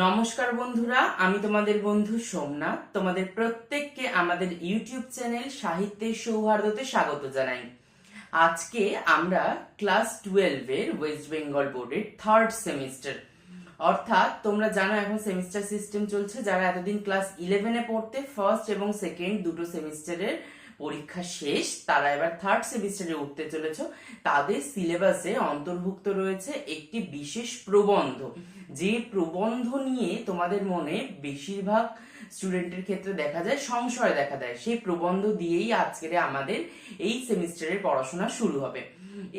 নমস্কার বন্ধুরা, আমি তোমাদের বন্ধু সোমনাথ। তোমাদের প্রত্যেককে আমাদের ইউটিউব চ্যানেল সাহিত্যের সৌহার্দ্যতে স্বাগত জানাই। আজকে আমরা ক্লাস 12 এর ওয়েস্ট বেঙ্গল বোর্ডের থার্ড সেমিস্টার, অর্থাৎ তোমরা জানো এখন সেমিস্টার সিস্টেম চলছে। যারা এতদিন ক্লাস 11-এ পড়তে ফার্স্ট এবং সেকেন্ড দুটো সেমিস্টারের পরীক্ষা শেষ, তারা এবার থার্ড সেমিস্টারে উঠতে চলেছ। তাদের সিলেবাসে অন্তর্ভুক্ত রয়েছে একটি বিশেষ প্রবন্ধ, যে প্রবন্ধ নিয়ে তোমাদের মনে বেশিরভাগ স্টুডেন্টের ক্ষেত্রে দেখা যায় সংশয় দেখা দেয়। সেই প্রবন্ধ দিয়েই আজকের আমাদের এই সেমিস্টারের পড়াশোনা শুরু হবে।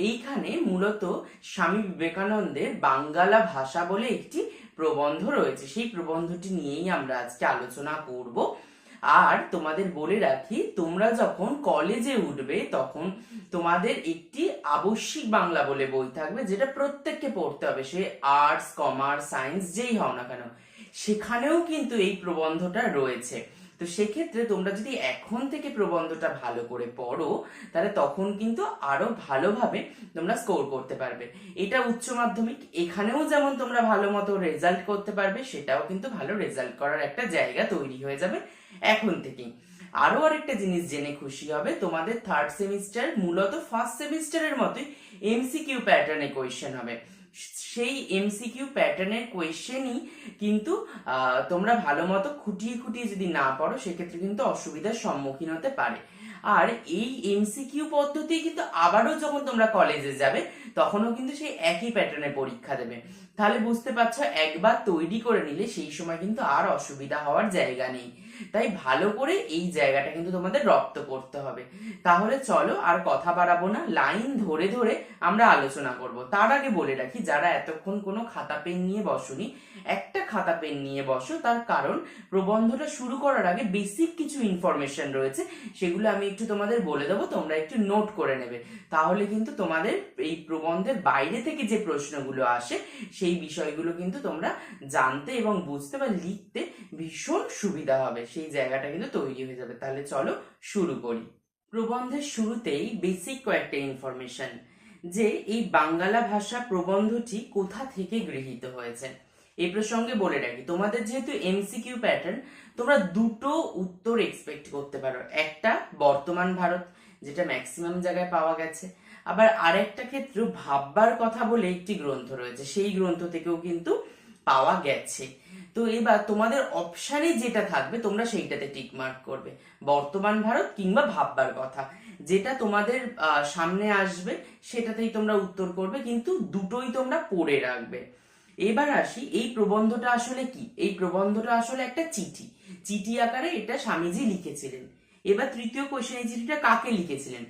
এইখানে মূলত স্বামী বিবেকানন্দের বাঙ্গালা ভাষা বলে একটি প্রবন্ধ রয়েছে। সেই প্রবন্ধটি নিয়েই আমরা আজকে আলোচনা করব। আর তোমাদের বলে রাখি, তোমরা যখন কলেজে উঠবে তখন তোমাদের একটি আবশ্যিক বাংলা বলে বই থাকবে, যেটা প্রত্যেককে পড়তে হবে, সে আর্টস, কমার্স, সায়েন্স যেই হও না কেন। সেখানেও কিন্তু এই প্রবন্ধটা রয়েছে। তো সেক্ষেত্রে তোমরা যদি এখন থেকে প্রবন্ধটা ভালো করে পড়ো, তাহলে তখন কিন্তু আরো ভালোভাবে তোমরা স্কোর করতে পারবে। এটা উচ্চ মাধ্যমিক, এখানেও যেমন তোমরা ভালো মতো রেজাল্ট করতে পারবে, সেটাও কিন্তু ভালো রেজাল্ট করার একটা জায়গা তৈরি হয়ে যাবে এখন থেকেই। আরো আরেকটা জিনিস জেনে খুশি হবে, তোমাদের থার্ড সেমিস্টার মূলত ফার্স্ট সেমিস্টারের মতোই এমসিকিউ প্যাটার্নে কোয়েশ্চেন হবে। সেই এমসিকিউ প্যাটার্নের কোয়েশ্চেনই কিন্তু তোমরা ভালো মতো খুঁটিয়ে খুঁটিয়ে যদি না পড়ো, সেক্ষেত্রে কিন্তু অসুবিধার সম্মুখীন হতে পারে। আর এই এমসিকিউ পদ্ধতি কিন্তু আবারও যখন তোমরা কলেজে যাবে, তখনও কিন্তু সেই একই প্যাটার্নে পরীক্ষা দেবে। তাহলে বুঝতে পারছো, একবার তৈরি করে নিলে সেই সময় কিন্তু আর অসুবিধা হওয়ার জায়গা নেই। তাই ভালো করে এই জায়গাটা কিন্তু তোমাদের রপ্ত করতে হবে। তাহলে চলো আর কথা বাড়াবো না, লাইন ধরে ধরে আমরা আলোচনা করব। তার আগে বলে রাখি, যারা এতক্ষণ কোনো খাতা পেন নিয়ে বসোনি, একটা খাতা পেন নিয়ে বসো। তার কারণ প্রবন্ধটা শুরু করার আগে বেসিক কিছু ইনফরমেশন রয়েছে, সেগুলো আমি একটু তোমাদের বলে দেবো, তোমরা একটু নোট করে নেবে। তাহলে কিন্তু তোমাদের এই প্রবন্ধের বাইরে থেকে যে প্রশ্নগুলো আসে, সেই বিষয়গুলো কিন্তু তোমরা জানতে এবং বুঝতে বা লিখতে ভীষণ সুবিধা হবে। সেই জায়গাটা কিন্তু তৈরি হয়ে যাবে। তাহলে চলো শুরু করি। প্রবন্ধের শুরুতেই বেসিক কয়েকটা ইনফরমেশন, যে এই বাঙ্গালা ভাষা প্রবন্ধটি কোথা থেকে গৃহীত হয়েছে। এই প্রসঙ্গে বলে রাখি, তোমাদের যেহেতু এমসিকিউ প্যাটার্ন, তোমরা দুটো উত্তর এক্সপেক্ট করতে পারো। একটা বর্তমান ভারত, যেটা ম্যাক্সিমাম জায়গায় পাওয়া গেছে। আবার আরেকটা ক্ষেত্রে ভাববার কথা বলে একটি গ্রন্থ রয়েছে, সেই গ্রন্থ থেকেও কিন্তু পাওয়া গেছে। তো এবার তোমাদের অপশানে যেটা থাকবে তোমরা সেইটাতে টিক মার্ক করবে, বর্তমান ভারত কিংবা ভাববার কথা। যেটা তোমাদের সামনে আসবে সেটাতেই তোমরা উত্তর করবে, কিন্তু দুটোই তোমরা পড়ে রাখবে। এবার আসি, এই প্রবন্ধটা আসলে কি। এই প্রবন্ধটা আসলে একটা চিঠি, চিঠি আকারে এটা স্বামীজি লিখেছিলেন। এবার তৃতীয় কোশ্চেন, এই চিঠিটা কাকে লিখেছিলেন?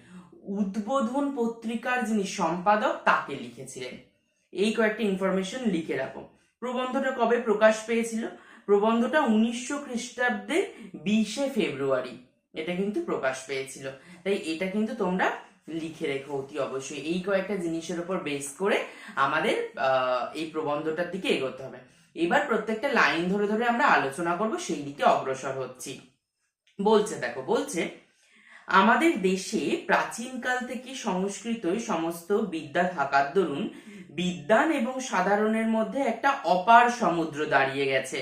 উদ্বোধন পত্রিকার যিনি সম্পাদক তাকে লিখেছিলেন। এই কয়েকটা ইনফরমেশন লিখে রাখো। প্রবন্ধটা কবে প্রকাশ পেয়েছিল? প্রবন্ধটা 1900 খ্রিস্টাব্দে 20শে ফেব্রুয়ারি এটা কিন্তু প্রকাশ পেয়েছিল। তাই এটা কিন্তু তোমরা লিখে রেখো অতি অবশ্যই। এই কয়েকটা জিনিসের উপর বেস করে আমাদের এই প্রবন্ধটার দিকে এগোতে হবে। এবার প্রত্যেকটা লাইন ধরে ধরে আমরা আলোচনা করব, সেই দিকে অগ্রসর হচ্ছি। বলছে, দেখো বলছে, আমাদের দেশে প্রাচীনকাল থেকে সংস্কৃতই সমস্ত বিদ্যা থাকার দরুন বিদ্বান এবং সাধারণের মধ্যে একটা অপার সমুদ্র দাঁড়িয়ে গেছে।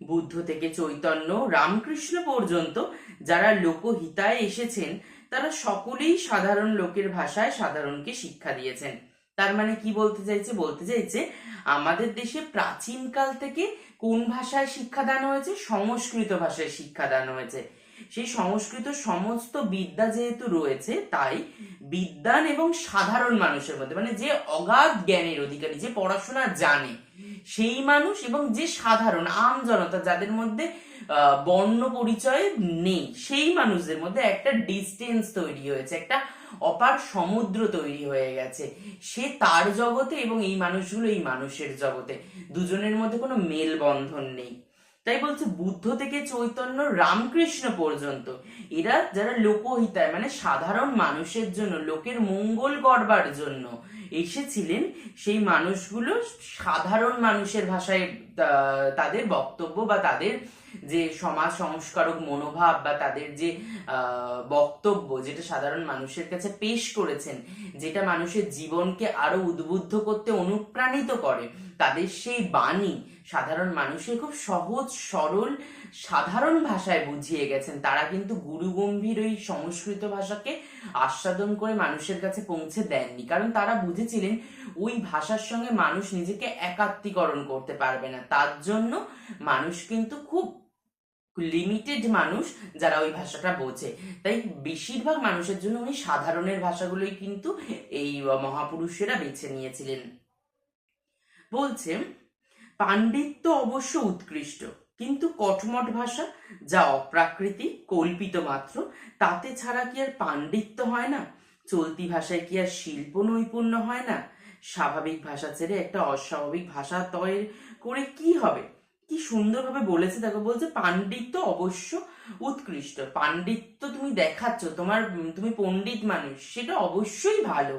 বুদ্ধ থেকে চৈতন্য, রামকৃষ্ণ পর্যন্ত যারা লোকহিতায় এসেছেন, তারা সকলেই সাধারণ লোকের ভাষায় সাধারণকে শিক্ষা দিয়েছেন। তার মানে কি বলতে চাইছে? বলতে চাইছে আমাদের দেশে প্রাচীনকাল থেকে কোন ভাষায় শিক্ষাদান হয়েছে? সংস্কৃত ভাষায় শিক্ষাদান হয়েছে। সেই সংস্কৃত সমস্ত বিদ্যা যেহেতু রয়েছে, তাই বিদ্বান এবং সাধারণ মানুষের মধ্যে, মানে যে অগাধ জ্ঞানের অধিকারী, যে পড়াশোনা জানে সেই মানুষ, এবং যে সাধারণ আম জনতা, যাদের মধ্যে বর্ণ পরিচয় নেই, সেই মানুষদের মধ্যে একটা ডিস্টেন্স তৈরি হয়েছে, একটা অপার সমুদ্র তৈরি হয়ে গেছে। সে তার জগতে এবং এই মানুষগুলো এই মানুষের জগতে, দুজনের মধ্যে কোনো মেলবন্ধন নেই। তাই বলছে বুদ্ধ থেকে চৈতন্য, রামকৃষ্ণ পর্যন্ত এরা যারা লোকহিতায়, মানে সাধারণ মানুষের জন্য, লোকের মঙ্গল করবার জন্য এসেছিলেন, সেই মানুষগুলো সাধারণ মানুষের ভাষায় তাদের বক্তব্য বা তাদের যে সমাজ সংস্কারক মনোভাব বা তাদের যে বক্তব্য, যেটা সাধারণ মানুষের কাছে পেশ করেছেন, যেটা মানুষের জীবনকে আরো উদ্বুদ্ধ করতে অনুপ্রাণিত করে, তাদের সেই বাণী সাধারণ মানুষের খুব সহজ সরল সাধারণ ভাষায় বুঝিয়ে গেছেন। তারা কিন্তু গুরুগম্ভীর ওই সংস্কৃত ভাষাকে আস্বাদন করে মানুষের কাছে পৌঁছে দেননি, কারণ তারা বুঝেছিলেন ওই ভাষার সঙ্গে মানুষ নিজেকে একাত্মীকরণ করতে পারবে না। তার জন্য মানুষ কিন্তু খুব লিমিটেড মানুষ যারা ওই ভাষাটা বোঝে, তাই বেশিরভাগ মানুষের জন্য উনি সাধারণের ভাষাগুলোই কিন্তু এই মহাপুরুষেরা বেছে নিয়েছিলেন। বলছে পাণ্ডিত্য অবশ্য উৎকৃষ্ট, কিন্তু কটমট ভাষা যা অপ্রাকৃতিক কল্পিত মাত্র, তাতে ছাড়া কি আর পাণ্ডিত্য হয় না? চলতি ভাষায় কি আর শিল্প নৈপুণ্য হয় না? স্বাভাবিক ভাষা ছেড়ে একটা অস্বাভাবিক ভাষা তৈরি করে কি হবে? কি সুন্দরভাবে বলেছে দেখো, বলছে পাণ্ডিত্য অবশ্য উৎকৃষ্ট। পাণ্ডিত্য তুমি দেখাচ্ছ, তুমি পণ্ডিত মানুষ, সেটা অবশ্যই ভালো,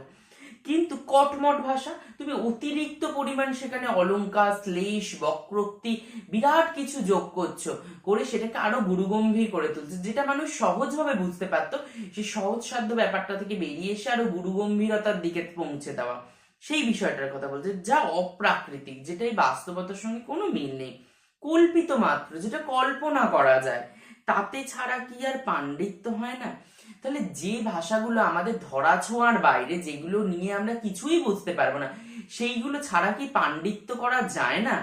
কিন্তু কটমট ভাষা, তুমি অতিরিক্ত পরিমাণ সেখানে অলংকার, শ্লেষ, বক্রোক্তি বিরাট কিছু যোগ করছো, করে সেটাকে আরো গুরুগম্ভীর করে তুলছো। যেটা মানুষ সহজভাবে বুঝতে পারতো, সেই সহজ সাধ্য ব্যাপারটা থেকে বেরিয়ে এসে আরো গুরুগম্ভীরতার দিকে পৌঁছে দেওয়া, সেই বিষয়টার কথা বলছে, যা অপ্রাকৃতিক, যেটা এই বাস্তবতার সঙ্গে কোনো মিল নেই, কল্পিত মাত্র, যেটা কল্পনা করা যায়, তাতে ছাড়া কি আর পাণ্ডিত্য হয় না? তাহলে যে ভাষাগুলো আমাদের ধরা ছোঁয়ার বাইরে, যেগুলো নিয়ে আমরা কিছুই বুঝতে পারবো না, সেইগুলো ছাড়া কি পাণ্ডিত্য করা যায় না?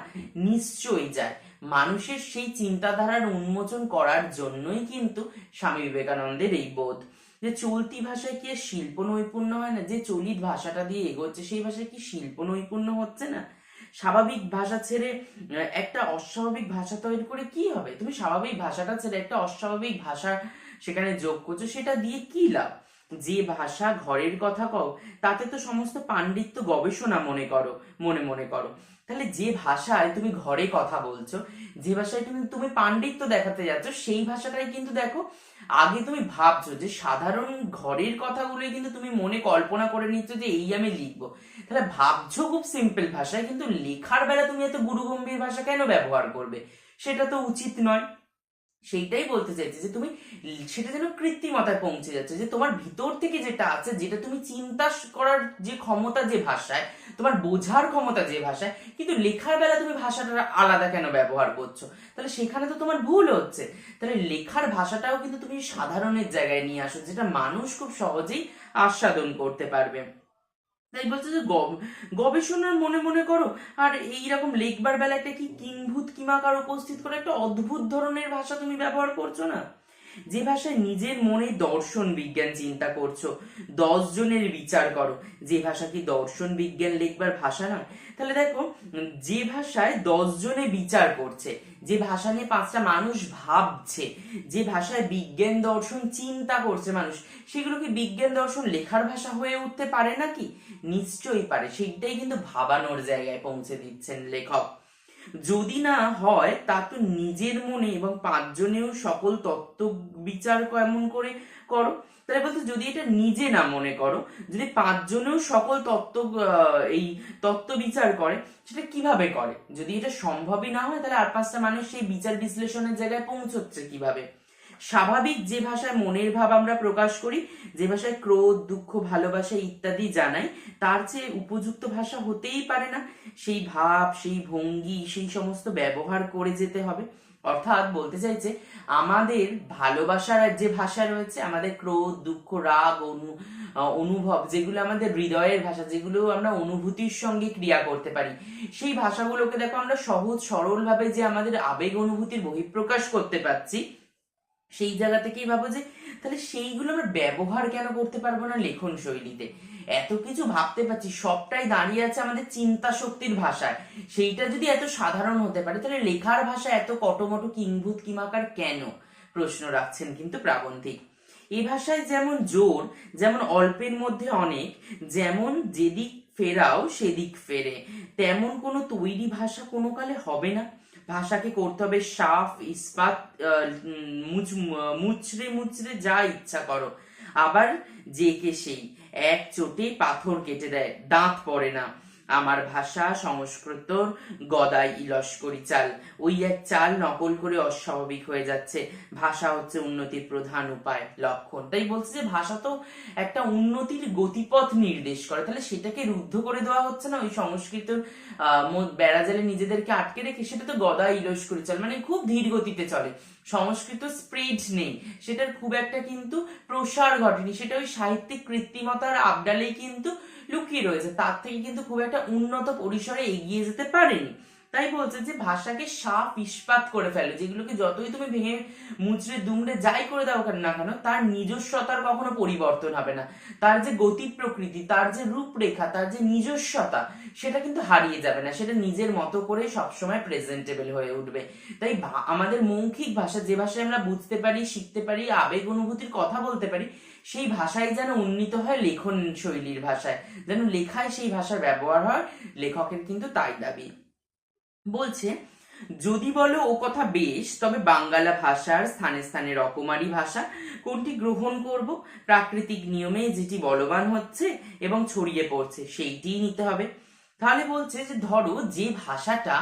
নিশ্চয়ই যায়। মানুষের সেই চিন্তাধারার উন্মোচন করার জন্যই কিন্তু স্বামী বিবেকানন্দের এই বোধ, যে চলতি ভাষায় কি আর শিল্প নৈপুণ্য হয় না? যে চলিত ভাষাটা দিয়ে এগোচ্ছে সেই ভাষায় কি শিল্প নৈপুণ্য হচ্ছে না? স্বাভাবিক ভাষা ছেড়ে একটা অস্বাভাবিক ভাষা তৈরি করে কি হবে? তুমি স্বাভাবিক ভাষাটা ছেড়ে একটা অস্বাভাবিক ভাষা সেখানে যোগ করছো, সেটা দিয়ে কি লাভ? যে ভাষা ঘরের কথা কও, তাতে তো সমস্ত পাণ্ডিত্য গবেষণা মনে করো। তাহলে যে ভাষায় তুমি ঘরে কথা বলছো, যে ভাষায় তুমি পাণ্ডিত্য দেখাতে যাচ্ছ, সেই ভাষাটাই কিন্তু দেখো, আগে তুমি ভাবছো যে সাধারণ ঘরের কথাগুলোই কিন্তু তুমি মনে কল্পনা করে নিচ্ছ যে এই আমি লিখবো, তাহলে ভাবছো খুব সিম্পল ভাষায়, কিন্তু লেখার বেলা তুমি এত গুরুগম্ভীর ভাষা কেন ব্যবহার করবে? সেটা তো উচিত নয়। সেইটাই বলতে চাইছি যে তুমি সেটা যেন কৃত্রিমতায় পৌঁছে যাচ্ছে, যে তোমার ভিতর থেকে যেটা আছে, যেটা তুমি চিন্তা করার যে ক্ষমতা যে ভাষায়, তোমার বোঝার ক্ষমতা যে ভাষায়, কিন্তু লেখার বেলা তুমি ভাষাটা আলাদা কেন ব্যবহার করছো? তাহলে সেখানে তো তোমার ভুল হচ্ছে। তাহলে লেখার ভাষাটাও কিন্তু তুমি সাধারণের জায়গায় নিয়ে আসো, যেটা মানুষ খুব সহজেই আস্বাদন করতে পারবে। তাই বলছে যে গবেষণার মনে করো, আর এইরকম লেখবার বেলা একটা কি কিংভূত কিমাকার উপস্থিত করে একটা অদ্ভুত ধরনের ভাষা তুমি ব্যবহার করছো না? যে ভাষায় নিজের মনে দর্শন বিজ্ঞান চিন্তা করছো, 10 জনের বিচার করো, যে ভাষা কি দর্শন বিজ্ঞান লিখবার ভাষা নয়? তাহলে দেখো, যে ভাষায় 10 জনে বিচার করছে, যে ভাষা নিয়ে 5টা মানুষ ভাবছে, যে ভাষায় বিজ্ঞান দর্শন চিন্তা করছে মানুষ, সেগুলো কি বিজ্ঞান দর্শন লেখার ভাষা হয়ে উঠতে পারে নাকি? নিশ্চয়ই পারে। সেইটাই কিন্তু ভাবানোর জায়গায় পৌঁছে দিচ্ছেন লেখক। যদি না হয়, তা তো নিজের মনে এবং 5 জনেও সকল তত্ত্ব বিচার কেমন করে করো? তাহলে বলতে, যদি এটা নিজে না মনে করো, যদি 5 জনেও সকল এই তত্ত্ব বিচার করে, সেটা কিভাবে করে? যদি এটা সম্ভবই না হয়, তাহলে আর 5টা মানুষ সেই বিচার বিশ্লেষণের জায়গায় পৌঁছচ্ছে কিভাবে? স্বাভাবিক যে ভাষায় মনের ভাব আমরা প্রকাশ করি, যে ভাষায় ক্রোধ, দুঃখ, ভালোবাসা ইত্যাদি জানাই, তার চেয়ে উপযুক্ত ভাষা হতেই পারে না। সেই ভাব, সেই ভঙ্গি, সেই সমস্ত ব্যবহার করে যেতে হবে। অর্থাৎ বলতে চাইছে, আমাদের ভালোবাসার যে ভাষা রয়েছে, আমাদের ক্রোধ, দুঃখ, রাগ, অনুভব, যেগুলো আমাদের হৃদয়ের ভাষা, যেগুলো আমরা অনুভূতির সঙ্গে ক্রিয়া করতে পারি, সেই ভাষাগুলোকে দেখো আমরা সহজ সরল ভাবে যে আমাদের আবেগ অনুভূতির বহিঃপ্রকাশ করতে পারছি, সেই জায়গা থেকেই ভাবো যে তাহলে সেইগুলো আমরা ব্যবহার কেন করতে পারবো না লেখন শৈলীতে? এত কিছু ভাবতে পারছি, সবটাই দাঁড়িয়ে আছে আমাদের চিন্তা শক্তির ভাষায়। সেইটা যদি এত সাধারণ হতে পারে, তাহলে লেখার ভাষা এত কটমট কিংভূত কিমাকার কেন? প্রশ্ন রাখছেন কিন্তু প্রাবন্ধিক। এই ভাষায় যেমন জোর, যেমন অল্পের মধ্যে অনেক, যেমন যেদিক ফেরাও সেদিক ফেরে, তেমন কোনো তৈরি ভাষা কোনো কালে হবে না। ভাষাকে করতে হবে সাফ, ইস্পাত, মুচড়ে মুচড়ে যা ইচ্ছা করো। আবার যে কে সেই এক চোটে পাথর কেটে দেয়, দাঁত পড়ে না। আমার ভাষা সংস্কৃতর গদাই ইলস্করি চাল, ওই এক চাল নকল করে অস্বাভাবিক হয়ে যাচ্ছে। ভাষা হচ্ছে উন্নতির প্রধান উপায়, লক্ষণ। তাই বলছে যে ভাষা তো একটা উন্নতির গতিপথ নির্দেশ করে, তাহলে সেটাকে রুদ্ধ করে দেওয়া হচ্ছে না ওই সংস্কৃতর বেড়াজালে নিজেদেরকে আটকে রেখে। সেটা তো গদাই ইলস্করি চাল, মানে খুব ধীর গতিতে চলে। সংস্কৃত স্প্রেড নেই, সেটার খুব একটা কিন্তু প্রসার ঘটেনি, সেটা ওই সাহিত্যিক কৃত্রিমতার আবডালেই কিন্তু লুকিয়ে রয়েছে, তার থেকে কিন্তু খুব একটা উন্নত পরিসরে এগিয়ে যেতে পারেনি। তাই বলছে যে ভাষাকে সাপ ইস্পাত করে ফেলে, যেগুলোকে যতই তুমি ভেঙে মুচড়ে দুমড়ে যাই করে দাও না কেন, তার নিজস্বতার কখনো পরিবর্তন হবে না। তার যে গতি প্রকৃতি, তার যে রূপরেখা, তার যে নিজস্বতা, সেটা কিন্তু হারিয়ে যাবে না, সেটা নিজের মতো করে সবসময় প্রেজেন্টেবল হয়ে উঠবে। তাই আমাদের মৌখিক ভাষা, যে ভাষায় আমরা বুঝতে পারি, শিখতে পারি, আবেগ অনুভূতির কথা বলতে পারি, সেই ভাষায় যেন উন্নীত হয় লেখন শৈলীর ভাষায়, যেন লেখায় সেই ভাষার ব্যবহার হয়, লেখকের কিন্তু তাই দাবি। বলছে যদি বলো ও কথা বেশ, তবে বাঙ্গালা ভাষার স্থানে স্থানে রকমারি ভাষা কোনটি গ্রহণ করব? প্রাকৃতিক নিয়মে যেটি বলবান হচ্ছে এবং ছড়িয়ে পড়ছে সেইটিই নিতে হবে। তাহলে বলছে যে ধরো যে ভাষাটা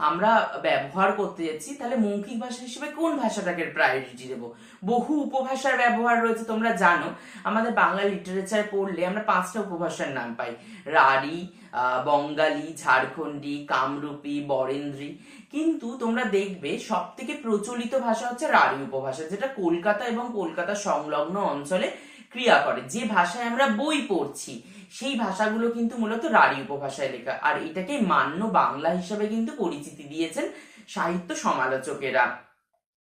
আমরা ব্যবহার করতে যাচ্ছি, তাহলে মৌখিক ভাষা হিসেবে কোন ভাষাটাকে প্রায়োরিটি দেবো? বহু উপভাষার ব্যবহার রয়েছে, তোমরা জানো আমাদের বাংলা লিটারেচার পড়লে আমরা 5টা উপভাষার নাম পাই: রাঢ়ী, বঙ্গালী, ঝাড়খণ্ডী, কামরূপী, বরেন্দ্রী। কিন্তু তোমরা দেখবে সব থেকে প্রচলিত ভাষা হচ্ছে রাঢ়ী উপভাষা, যেটা কলকাতা এবং কলকাতা সংলগ্ন অঞ্চলে ক্রিয়া করে। যে ভাষায় আমরা বই পড়ছি সেই ভাষাগুলো কিন্তু মূলত রাঢ়ী উপভাষায় লেখা, আর এটাকে মান্য বাংলা হিসাবে কিন্তু পরিচিতি দিয়েছেন সাহিত্য সমালোচকেরা।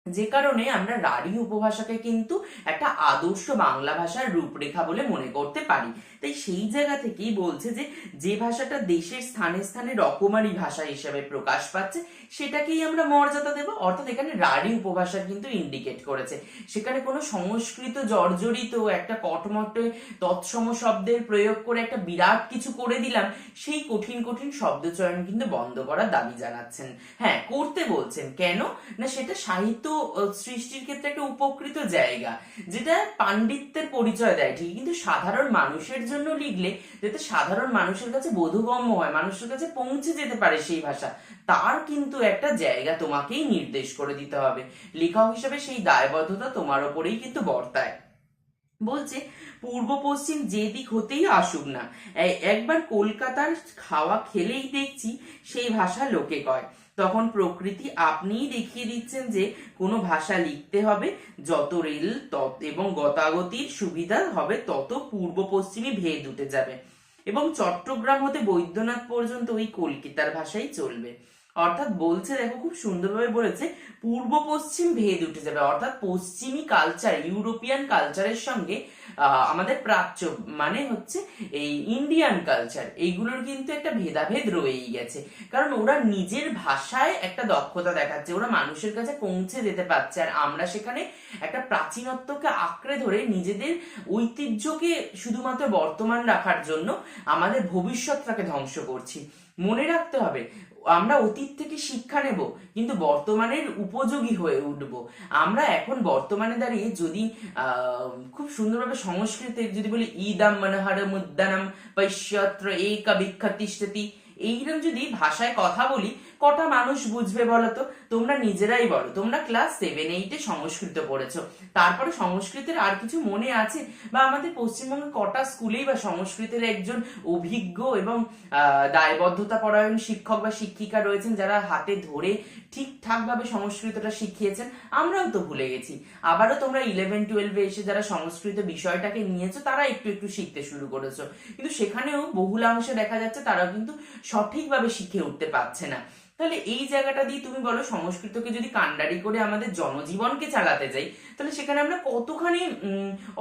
যে কারণে আমরা রাঢ়ী উপভাষাকে কিন্তু একটা আদর্শ বাংলা ভাষার রূপরেখা বলে মনে করতে পারি। তাই সেই জায়গা থেকেই বলছে যে যে ভাষাটা দেশের স্থানে স্থানে রকমারি ভাষা হিসেবে প্রকাশ পাচ্ছে সেটাকেই আমরা মর্যাদা দেব। অর্থাৎ এখানে রাঢ়ী উপভাষা কিন্তু ইন্ডিকেট করেছে, সেখানে কোনো সংস্কৃত জর্জরিত একটা কটমটে তৎসম শব্দের প্রয়োগ করে একটা বিরাট কিছু করে দিলাম, সেই কঠিন কঠিন শব্দচয়ন কিন্তু বন্ধ করার দাবি জানাচ্ছেন। হ্যাঁ, করতে বলছেন। কেন না, সেটা সাহিত্য সৃষ্টির ক্ষেত্রে একটা উপকৃত জায়গা, যেটা পাণ্ডিত্যের পরিচয় দেয় ঠিকই, কিন্তু সাধারণ মানুষের জন্য লিখলে যাতে সাধারণ মানুষের কাছে বোধগম্য হয়, মানুষের কাছে পৌঁছে যেতে পারে সেই ভাষা, তার কিন্তু একটা জায়গা তোমাকেই নির্দেশ করে দিতে হবে। লেখক হিসেবে সেই দায়বদ্ধতা তোমার ওপরেই কিন্তু বর্তায়। বলছে পূর্ব পশ্চিম যে দিক হতেই আসুক না, একবার কলকাতার খাওয়া খেলেই দেখছি সেই ভাষা লোকে কয়। তখন প্রকৃতি আপনিই দেখিয়ে দিচ্ছেন যে কোনো ভাষা লিখতে হবে, যত রেল এবং গতাগতির সুবিধা হবে তত পূর্ব পশ্চিমে ভেদ উঠে যাবে, এবং চট্টগ্রাম হতে বৈদ্যনাথ পর্যন্ত ওই কলকাতার ভাষাই চলবে। অর্থাৎ বলছে, দেখো খুব সুন্দরভাবে বলেছে, পূর্ব পশ্চিম ভেদ উঠে যাবে, অর্থাৎ পশ্চিমী কালচার, ইউরোপিয়ান কালচারের সঙ্গে আমাদের প্রাচ্য মানে হচ্ছে এই ইন্ডিয়ান কালচার, এইগুলোর কিন্তু একটা ভেদাভেদ রয়েই গেছে। কারণ ওরা নিজের ভাষায় একটা দক্ষতা দেখাচ্ছে, ওরা মানুষের কাছে পৌঁছে যেতে পারছে, আর আমরা সেখানে একটা প্রাচীনত্বকে আঁকড়ে ধরে নিজেদের ঐতিহ্যকে শুধুমাত্র বর্তমান রাখার জন্য আমাদের ভবিষ্যৎটাকে ধ্বংস করছি। মনে রাখতে হবে, আমরা অতীত থেকে শিক্ষা নেব কিন্তু বর্তমানের উপযোগী হয়ে উঠব। আমরা এখন বর্তমানে দাঁড়িয়ে যদি খুব সুন্দরভাবে সংস্কৃতের যদি বলি ইদম মনোহরম উদ্যানম পৈশ্যত্র একা বিখ্যাতিষ্ঠতি, এইরকম যদি ভাষায় কথা বলি, কটা মানুষ বুঝবে বলো তো? তোমরা নিজেরাই বলো, তোমরা ক্লাস 7-8-এ সংস্কৃত পড়েছো, তারপরে সংস্কৃতের আর কিছু মনে আছে? বা আমাদের পশ্চিমবঙ্গে কটা স্কুলেই বা সংস্কৃতের একজন অভিজ্ঞ এবং দায়বদ্ধতা পরায়ণ শিক্ষক বা শিক্ষিকা রয়েছেন, যারা হাতে ধরে ঠিকঠাক ভাবে সংস্কৃতটা শিখিয়েছেন? আমরাও তো ভুলে গেছি। আবারও তোমরা 11-12-এ এসে যারা সংস্কৃত বিষয়টাকে নিয়েছো, তারা একটু একটু শিখতে শুরু করেছো, কিন্তু সেখানেও বহুলাংশে দেখা যাচ্ছে তারাও কিন্তু সঠিকভাবে শিখে উঠতে পারছে না। তাহলে এই জায়গাটা দিয়ে তুমি বলো, সংস্কৃতকে যদি কান্ডারি করে আমাদের জনজীবনকে চালাতে যাই, তাহলে সেখানে আমরা কতখানি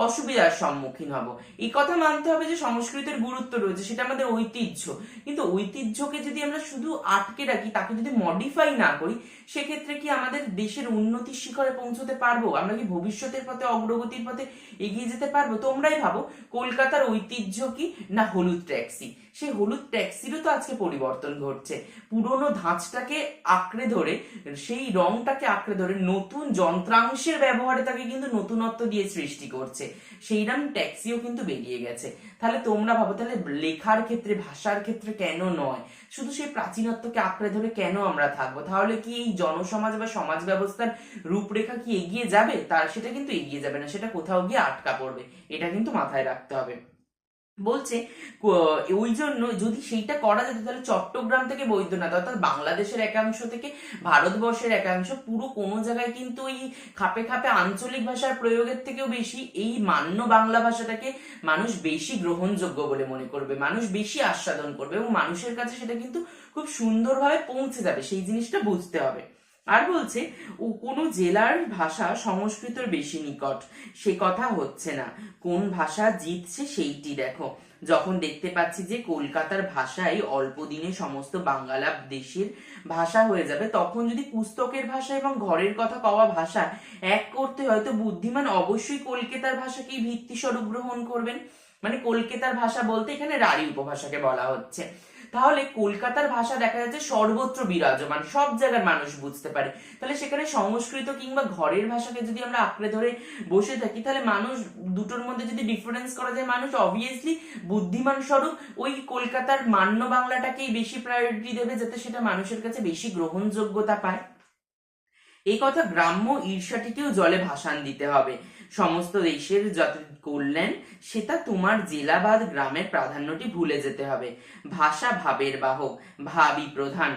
অসুবিধার সম্মুখীন হব। এই কথা মানতে হবে যে সংস্কৃতের গুরুত্ব রয়েছে, সেটা আমাদের ঐতিহ্য, কিন্তু ঐতিহ্যকে যদি আমরা শুধু আটকে রাখি, তাকে যদি মডিফাই না করি, সেক্ষেত্রে কি আমাদের দেশের উন্নতির শিখরে পৌঁছতে পারবো? আমরা কি ভবিষ্যতের পথে, অগ্রগতির পথে এগিয়ে যেতে পারবো? তোমরাই ভাবো, কলকাতার ঐতিহ্য কি না হলুদ ট্যাক্সি? সেই হলুদ ট্যাক্সিরও তো আজকে পরিবর্তন ঘটছে। পুরোনো ধাঁচটাকে আঁকড়ে ধরে, সেই রংটাকে আঁকড়ে ধরে নতুন যন্ত্রাংশের ব্যবহারে তাকে কিন্তু নতুনত্ব দিয়ে সৃষ্টি করছে। সেইরকম ট্যাক্সিও কিন্তু বেরিয়ে গেছে। তাহলে তোমরা ভাবো, তাহলে লেখার ক্ষেত্রে, ভাষার ক্ষেত্রে কেন নয়, শুধু সেই প্রাচীনত্বকে আঁকড়ে ধরে কেন আমরা থাকবো? তাহলে কি এই জনসমাজ বা সমাজ ব্যবস্থার রূপরেখা কি এগিয়ে যাবে? তার সেটা কিন্তু এগিয়ে যাবে না, সেটা কোথাও গিয়ে আটকা পড়বে। এটা কিন্তু মাথায় রাখতে হবে। বলছে ওই জন্য যদি সেইটা করা যেত, তাহলে চট্টগ্রাম থেকে বৈদ্যনাথ, অর্থাৎ বাংলাদেশের একাংশ থেকে ভারতবর্ষের একাংশ, পুরো কোনো জায়গায় কিন্তু এই খাপে খাপে আঞ্চলিক ভাষার প্রয়োগের থেকেও বেশি এই মান্য বাংলা ভাষাটাকে মানুষ বেশি গ্রহণযোগ্য বলে মনে করবে, মানুষ বেশি আস্বাদন করবে, এবং মানুষের কাছে সেটা কিন্তু খুব সুন্দরভাবে পৌঁছে যাবে। সেই জিনিসটা বুঝতে হবে। আর বলছে ও কোনো জেলার ভাষা সংস্কৃতর বেশি নিকট, সে কথা হচ্ছে না। কোন ভাষা জিতছে সেইটি দেখো। যখন দেখতে পাচ্ছি যে কলকাতার ভাষাই অল্প দিনে সমস্ত বাংলা দেশের ভাষা হয়ে যাবে, তখন যদি পুস্তকের ভাষা এবং ঘরের কথা কওয়া ভাষা এক করতে হয়, তো বুদ্ধিমান অবশ্যই কলকাতার ভাষাকেই ভিত্তি স্বরূপ গ্রহণ করবেন। মানে কলকাতার ভাষা বলতে এখানে রাঢ়ী উপভাষাকে বলা হচ্ছে। তাহলে কলকাতার ভাষা দেখা যাচ্ছে সর্বত্র বিরাজমান, সব জায়গার মানুষ বুঝতে পারে। তাহলে সেখানে সংস্কৃত কিংবা ঘরের ভাষাকে যদি আমরা আঁকড়ে ধরে বসে থাকি, তাহলে মানুষ দুটোর মধ্যে যদি ডিফারেন্স করা যায়, মানুষ অবভিয়াসলি বুদ্ধিমান স্বরূপ ওই কলকাতার মান্য বাংলাটাকেই বেশি প্রায়োরিটি দেবে, যাতে সেটা মানুষের কাছে বেশি গ্রহণযোগ্যতা পায়। এই কথা গ্রাম্য ঈর্ষাটিকেও জলে ভাসান দিতে হবে। সমস্ত দেশের যত কল্যাণ, সেটা তোমার জেলাবাদ গ্রামের প্রাধান্যটি ভুলে যেতে হবে। ভাষা ভাবের বাহক, ভাবই প্রধান,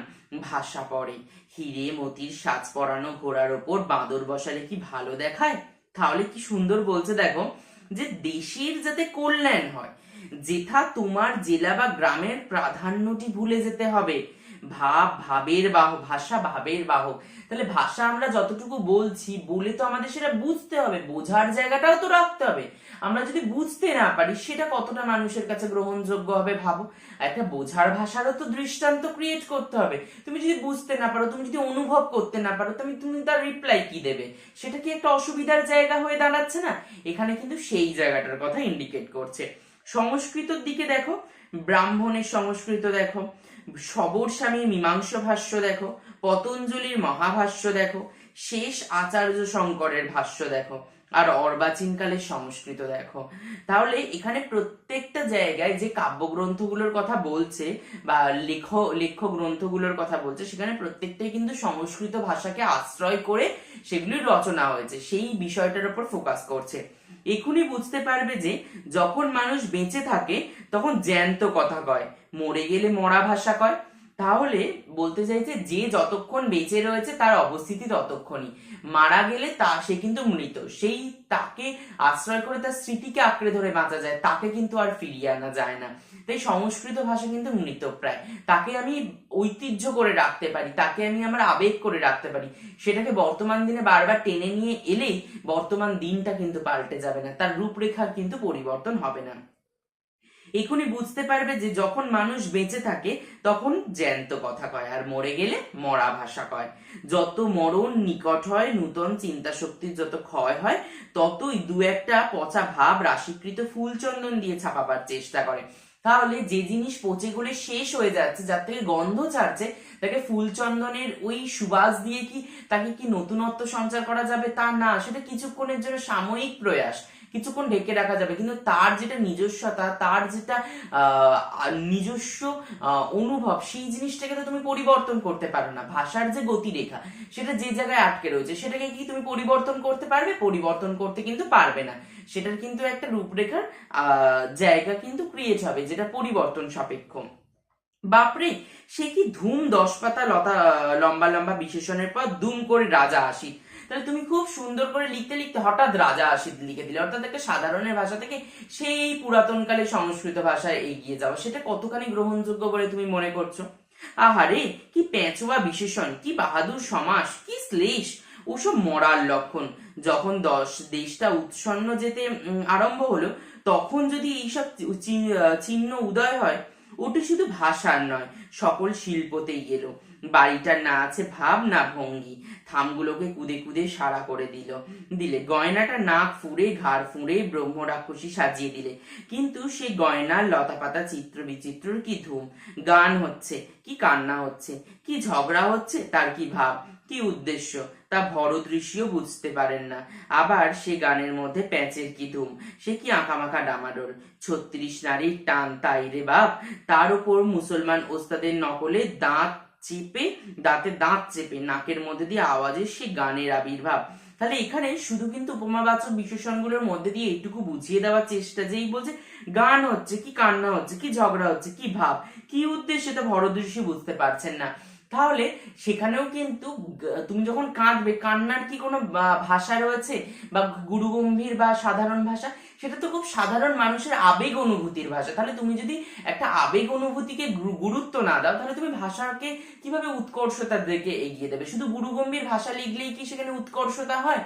ভাষা পরে। হিরে মতির সাজ পরানো ঘোড়ার ওপর বাঁদর বসালে কি ভালো দেখায়? তাহলে কি সুন্দর বলছে দেখো, যে দেশের যাতে কল্যাণ হয়, যেথা তোমার জেলা বা গ্রামের প্রাধান্যটি ভুলে যেতে হবে। ভাবের বাহক, ভাষা ভাবের বাহক। তাহলে ভাষা আমরা যতটুকু বলছি, বলে তো আমাদের সেটা বুঝতে হবে, বোঝার জায়গাটাও তো রাখতে হবে। আমরা যদি বুঝতে না পারি, সেটা কতটা মানুষের কাছে গ্রহণযোগ্য হবে ভাবো। একটা বোঝার ভাষারও তো দৃষ্টান্ত ক্রিয়েট করতে হবে। তুমি যদি বুঝতে না পারো, তুমি যদি অনুভব করতে না পারো, তুমি তার রিপ্লাই কি দেবে? সেটা কি একটা অসুবিধার জায়গা হয়ে দাঁড়াচ্ছে না? এখানে কিন্তু সেই জায়গাটার কথা ইন্ডিকেট করছে। সংস্কৃতর দিকে দেখো, ব্রাহ্মণের সংস্কৃত দেখো, সবর স্বামীর মীমাংস ভাষ্য দেখো, পতঞ্জলির মহাভাষ্য দেখো, শেষ আচার্য শঙ্করের ভাষ্য দেখো, আর অর্বাচীনকালের সংস্কৃত দেখো। তাহলে এখানে প্রত্যেকটা জায়গায় যে কাব্যগ্রন্থগুলোর কথা বলছে বা লেখ্য গ্রন্থগুলোর কথা বলছে, সেখানে প্রত্যেকটাই কিন্তু সংস্কৃত ভাষাকে আশ্রয় করে সেগুলির রচনা হয়েছে, সেই বিষয়টার উপর ফোকাস করছে। এখনই বুঝতে পারবে যে যখন মানুষ বেঁচে থাকে তখন জ্যান্ত কথা কয়, মরে গেলে মরা ভাষা কয়। তাহলে বলতে চাইছে যে যতক্ষণ বেঁচে রয়েছে তার অবস্থিতি ততক্ষণই, মারা গেলে সে কিন্তু মৃত, সেই তাকে আশ্রয় করে তার স্মৃতিকে আঁকড়ে ধরে বাঁচা যায়, তাকে কিন্তু আর ফিরিয়ে আনা যায় না। তাই সংস্কৃত ভাষা কিন্তু মৃতপ্রায়, তাকে আমি ঐতিহ্য করে রাখতে পারি, তাকে আমি আমার আবেগ করে রাখতে পারি। সেটাকে বর্তমান দিনে বারবার টেনে নিয়ে এলেই বর্তমান দিনটা কিন্তু পাল্টে যাবে না, তার রূপরেখার কিন্তু পরিবর্তন হবে না। এখনই বুঝতে পারবে যে যখন মানুষ বেঁচে থাকে তখন জ্যান্ত কথা কয়, আর মরে গেলে মরা ভাষা কয়। যত মরণ নিকট হয়, নূতন চিন্তা শক্তির যত ক্ষয় হয়, ততই দু একটা পচা ভাব রাশিকৃত ফুল চন্দন দিয়ে ছাপাবার চেষ্টা করে। তাহলে যে জিনিস পচে গলে শেষ হয়ে যাচ্ছে, যার থেকে গন্ধ ছাড়ছে, তাকে ফুল চন্দনের ওই সুবাস দিয়ে কি তাকে কি নতুনত্ব সঞ্চার করা যাবে? তা না, সেটা কিছুক্ষণের জন্য সাময়িক প্রয়াস, কিছুক্ষণ ঢেকে রাখা যাবে, কিন্তু তার যেটা নিজস্বতা, তার যেটা নিজস্ব অনুভব, সেই জিনিসটাকে তো তুমি পরিবর্তন করতে পারো না। ভাষার যে গতিরেখা, সেটা যে জায়গায় আটকে রয়েছে, সেটাকে কি তুমি পরিবর্তন করতে পারবে? পরিবর্তন করতে কিন্তু পারবে না। সেটার কিন্তু একটা রূপরেখার জায়গা কিন্তু ক্রিয়েট হবে, যেটা পরিবর্তন সাপেক্ষ। বাপরে, সে কি ধুম 10 পাতা লম্বা লম্বা বিশেষণের পর দুম করে রাজা আসি। তাহলে তুমি খুব সুন্দর করে লিখতে লিখতে হঠাৎ রাজা আসি লিখে দিলে, অর্থাৎ একটা সাধারণের ভাষা থেকে সেই পুরাতনকালে সংস্কৃত ভাষায় এগিয়ে যাওয়া, সেটা কতখানি গ্রহণযোগ্য বলে তুমি মনে করছো? আহারে, কি পেঁচোয়া বিশেষণ, কি বাহাদুর সমাস, কি শ্লেষ! ওসব মরার লক্ষণ। যখন দেশটা উৎসন্ন যেতে আরম্ভ হলো, তখন যদি এইসব চিহ্ন উদয় হয়, ওটা শুধু ভাষার নয়, সকল শিল্পতেই এলো। বাড়িটার না আছে ভাব না ভঙ্গি, থামগুলোকে কুদে কুদে সারা করে দিলে গয়নাটা নাক ফুঁড়ে ঘাড় ফুঁড়ে ব্রহ্ম রাক্ষসী সাজিয়ে দিলে। কিন্তু সেই গয়নার লতাপাতা চিত্র বিচিত্রর কি ধুম, গান হচ্ছে কি কান্না হচ্ছে, কি ঝগড়া হচ্ছে তার কি ভাব, কি উদ্দেশ্য তা ভরত ঋষিও বুঝতে পারেন না। আবার সে গানের মধ্যে প্যাঁচের কি ধুম, সে কি আঁকামাখা ডামাডোল, 36 নারীর টান তাই রে বাপ, তার উপর মুসলমান ওস্তাদের নকলে দাঁতে দাঁত চেপে নাকের মধ্যে দিয়ে আওয়াজের সে গানের আবির্ভাব। তাহলে এখানে শুধু কিন্তু উপমাবাচক বিশেষণগুলোর মধ্যে দিয়ে এইটুকু বুঝিয়ে দেওয়ার চেষ্টা, যেই বলছে গান হচ্ছে কি কান্না হচ্ছে কি ঝগড়া হচ্ছে কি ভাব কি উদ্দেশ্যে, তা ভরত ঋষি বুঝতে পারছেন না। তাহলে সেখানেও কিন্তু তুমি যখন কাঁদবে, কান্নার কি কোনো ভাষা রয়েছে বা গুরুগম্ভীর বা সাধারণ ভাষা? সেটা তো খুব সাধারণ মানুষের আবেগ অনুভূতির ভাষা। তাহলে তুমি যদি একটা আবেগ অনুভূতিকে গুরুত্ব না দাও, তাহলে তুমি ভাষাকে কিভাবে উৎকর্ষতার দিকে এগিয়ে দেবে? শুধু গুরুগম্ভীর ভাষা লিখলেই কি সেখানে উৎকর্ষতা হয়?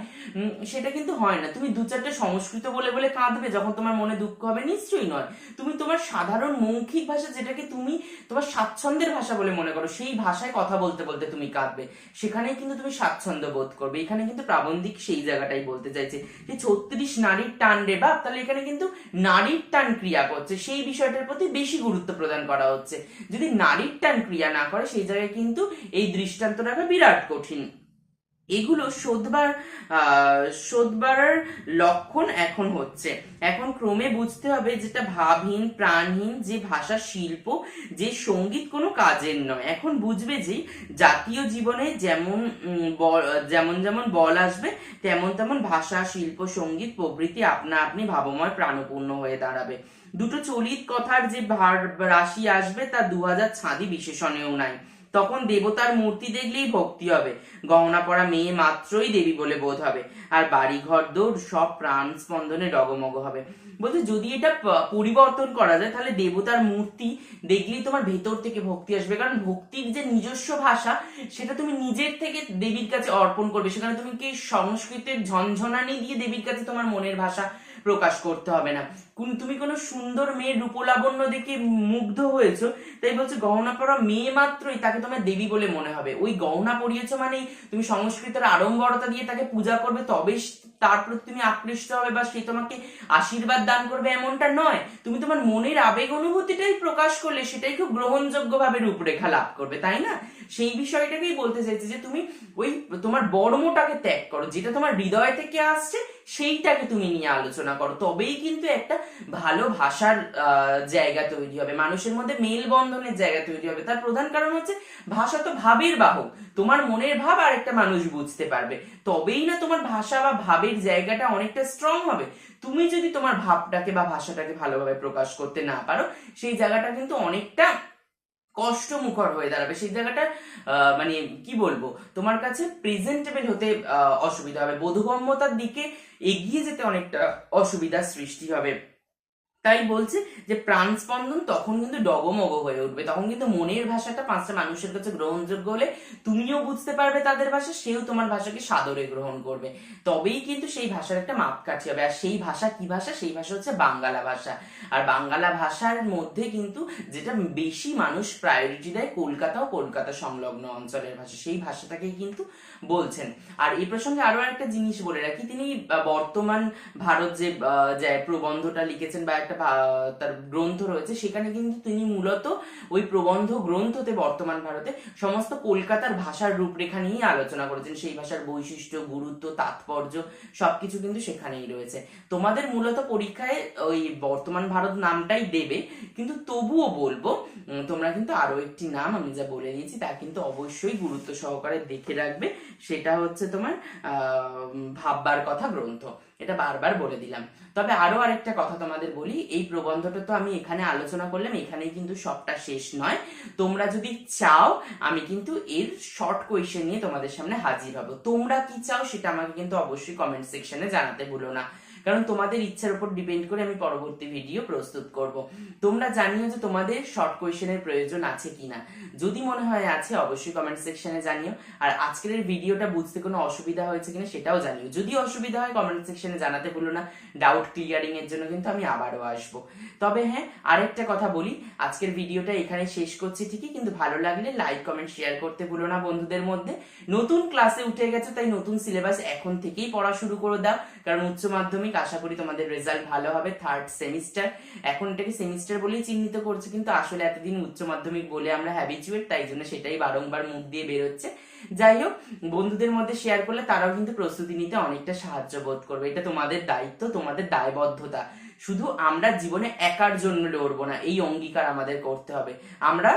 সেটা কিন্তু হয় না। তুমি দু চারটে সংস্কৃত বলে বলে কাঁদবে যখন তোমার মনে দুঃখ হবে? নিশ্চয়ই নয়। তুমি তোমার সাধারণ মৌখিক ভাষা, যেটাকে তুমি তোমার স্বাচ্ছন্দ্যের ভাষা বলে মনে করো, সেই ভাষায় কথা বলতে বলতে তুমি কাঁদবে, সেখানেই কিন্তু তুমি স্বাচ্ছন্দ্য বোধ করবে। এখানে কিন্তু প্রাবন্ধিক সেই জায়গাটাই বলতে চাইছে যে 36 নারীর টান রে বাপ, তাহলে এখানে কিন্তু নারীর টান ক্রিয়া করছে, সেই বিষয়টার প্রতি বেশি গুরুত্ব প্রদান করা হচ্ছে। যদি নারীর টান ক্রিয়া না করে, সেই জায়গায় কিন্তু এই দৃষ্টান্ত রাখা বিরাট কঠিন। এগুলো শোধবার লক্ষণ এখন হচ্ছে। এখন ক্রমে বুঝতে হবে যেটা ভাবহীন প্রাণহীন যে ভাষা শিল্প, যে সঙ্গীত কোনো কাজের নয়। এখন বুঝবে যে জাতীয় জীবনে যেমন যেমন বল আসবে, তেমন তেমন ভাষা শিল্প সঙ্গীত প্রভৃতি আপনা আপনি ভাবময় প্রাণপূর্ণ হয়ে দাঁড়াবে। দুটো চলিত কথার যে রাশি আসবে, তা 2000 ছাঁদি বিশেষণেও নাই। তখন দেবতার মূর্তি দেখলেই ভক্তি হবে, গহনা পরা মেয়ে মাত্রই দেবী বলে বোধ হবে, আর বাড়ি ঘর দৌড় সব প্রাণ স্পন্দনে ডগমগ হবে। বলতে যদি এটা পরিবর্তন করা যায়, তাহলে দেবতার মূর্তি দেখলেই তোমার ভেতর থেকে ভক্তি আসবে। কারণ ভক্তির যে নিজস্ব ভাষা, সেটা তুমি নিজের থেকে দেবীর কাছে অর্পণ করবে। সেখানে তুমি কি সংস্কৃতের ঝনঝনানি দিয়ে দেবীর কাছে তোমার মনের ভাষা প্রকাশ করতে হবে না। তুমি কোনো সুন্দর মেয়ের রূপলাবণ্য দেখে মুগ্ধ হয়েছো, তাই বলছে গহনা পরা মেয়ে মাত্রই তাকে তোমার দেবী বলে মনে হবে। ওই গহনা পরিয়েছো মানেই তুমি সংস্কৃতের আড়ম্বরতা দিয়ে তাকে পূজা করবে, তবে তার প্রতি তুমি আকৃষ্ট হবে বা সে তোমাকে আশীর্বাদ দান করবে, এমনটা নয়। তুমি তোমার মনের আবেগ অনুভূতিটাই প্রকাশ করলে সেটাই খুব গ্রহণযোগ্য ভাবে রূপরেখা লাভ করবে, তাই না? সেই বিষয়টাকেই বলতে চাইছি যে তুমি ওই তোমার বর্মটাকে ত্যাগ করো, যেটা তোমার হৃদয় থেকে আসছে সেইটাকে তুমি নিয়ে আলোচনা করো, তবেই কিন্তু একটা ভালো ভাষার জায়গা তৈরি হবে, মানুষের মধ্যে মেলবন্ধনের জায়গা তৈরি হবে। তার প্রধান কারণ হচ্ছে ভাষা তো ভাবের বাহক, তোমার মনের ভাব আর একটা মানুষ বুঝতে পারবে, তবেই না তোমার ভাষা বা ভাবের জায়গাটা অনেকটা স্ট্রং হবে। তুমি যদি তোমার ভাবটাকে বা ভাষাটাকে ভালোভাবে প্রকাশ করতে না পারো, সেই জায়গাটা কিন্তু অনেকটা কষ্টমুখর হয়ে দাঁড়াবে। সেই জায়গাটা মানে কি বলবো, তোমার কাছে প্রেজেন্টেবল হতে অসুবিধা হবে, বোধগম্যতার দিকে এগিয়ে যেতে অনেকটা অসুবিধার সৃষ্টি হবে। তাই বলছে যে প্রাণ স্পন্দন তখন কিন্তু ডগমগ হয়ে উঠবে, তখন কিন্তু মনের ভাষাটা পাঁচটা মানুষের কাছে গ্রহণযোগ্য হলে তুমিও বুঝতে পারবে তাদের ভাষা, সেও তোমার ভাষাকে সাদরে গ্রহণ করবে, তবেই কিন্তু সেই ভাষার একটা মাপকাঠি হবে। আর সেই ভাষা কি ভাষা? সেই ভাষা হচ্ছে বাঙ্গালা ভাষা। আর বাঙ্গালা ভাষার মধ্যে কিন্তু যেটা বেশি মানুষ প্রায়োরিটি দেয়, কলকাতা ও কলকাতা সংলগ্ন অঞ্চলের ভাষা, সেই ভাষাটাকেই কিন্তু বলছেন। আর এই প্রসঙ্গে আরো একটা জিনিস বলে রাখি, তিনি বর্তমান ভারত যে প্রবন্ধটা লিখেছেন বা একটা তার গ্রন্থ রয়েছে, সেখানে কিন্তু তিনি মূলত ওই প্রবন্ধ গ্রন্থতে বর্তমান ভারতে সমস্ত কলকাতার ভাষার রূপরেখা নিয়ে আলোচনা করেছেন। সেই ভাষার বৈশিষ্ট্য, গুরুত্ব, তাৎপর্য সবকিছু কিন্তু সেখানেই রয়েছে। তোমাদের মূলত পরীক্ষায় ওই বর্তমান ভারত নামটাই দেবে, কিন্তু তবুও বলবো তোমরা কিন্তু আরো একটি নাম আমি যা বলে দিয়েছি তা কিন্তু অবশ্যই গুরুত্ব সহকারে দেখে রাখবে। সেটা হচ্ছে তোমার ভাববার কথা গ্রন্থ, এটা বারবার বলে দিলাম। তবে আরো আরেকটা কথা তোমাদের বলি, এই প্রবন্ধটা তো আমি এখানে আলোচনা করলাম, এখানেই কিন্তু সবটা শেষ নয়। তোমরা যদি চাও, আমি কিন্তু এর শর্ট কোয়েশ্চেন নিয়ে তোমাদের সামনে হাজির হব। তোমরা কি চাও সেটা আমাকে কিন্তু অবশ্যই কমেন্ট সেকশনে জানাতে ভুলো না। কারণ তোমাদের ইচ্ছার উপর ডিপেন্ড করে আমি পরবর্তী ভিডিও প্রস্তুত করব। তোমরা জানিও যে তোমাদের শর্ট কোয়েশ্চেনের প্রয়োজন আছে কিনা, যদি মনে হয় আছে অবশ্যই কমেন্ট সেকশনে জানিও। আর আজকের এই ভিডিওটা বুঝতে কোনো অসুবিধা হয়েছে কিনা সেটাও জানিও, যদি অসুবিধা হয় কমেন্ট সেকশনে জানাতে ভুলো না। ডাউট ক্লিয়ারিং এর জন্য কিন্তু আমি আবারও আসবো। তবে হ্যাঁ, আরেকটা কথা বলি, আজকের ভিডিওটা এখানে শেষ করছি ঠিকই, কিন্তু ভালো লাগলে লাইক কমেন্ট শেয়ার করতে ভুলো না বন্ধুদের মধ্যে। নতুন ক্লাসে উঠে গেছে তাই নতুন সিলেবাস এখন থেকেই পড়া শুরু করে দাও, কারণ উচ্চ মাধ্যমিক আশা করি তোমাদের রেজাল্ট ভালো হবে। থার্ড সেমিস্টার, এখন এটাকে সেমিস্টার বলেই চিহ্নিত করছে, কিন্তু আসলে এতদিন উচ্চ মাধ্যমিক বলে আমরা হ্যাবিচুয়েট, তাই জন্য সেটাই বারংবার মুখ দিয়ে বেরোচ্ছে। যাই হোক, বন্ধুদের মধ্যে শেয়ার করলে তারাও কিন্তু প্রস্তুতি নিতে অনেকটা সাহায্য বোধ করবে। এটা তোমাদের দায়িত্ব, তোমাদের দায়বদ্ধতা। শুধু আমরা জীবনে একার জন্য লড়বো না, এই অঙ্গীকার আমাদের করতে হবে। আমরা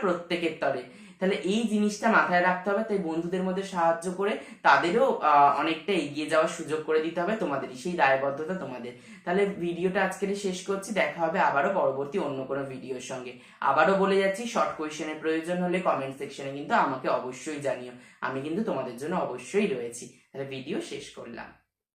প্রত্যেকের তরে, তাহলে এই জিনিসটা মাথায় রাখতে হবে। তাই বন্ধুদের মধ্যে সাহায্য করে তাদেরও অনেকটা এগিয়ে যাওয়ার সুযোগ করে দিতে হবে, তোমাদেরই সেই দায়বদ্ধতা তোমাদের। তাহলে ভিডিওটা আজকের শেষ করছি, দেখা হবে আবারও পরবর্তী অন্য কোনো ভিডিওর সঙ্গে। আবারও বলে যাচ্ছি, শর্ট কোয়েশ্চেনের প্রয়োজন হলে কমেন্ট সেকশনে কিন্তু আমাকে অবশ্যই জানিও, আমি কিন্তু তোমাদের জন্য অবশ্যই রয়েছি। তাহলে ভিডিও শেষ করলাম।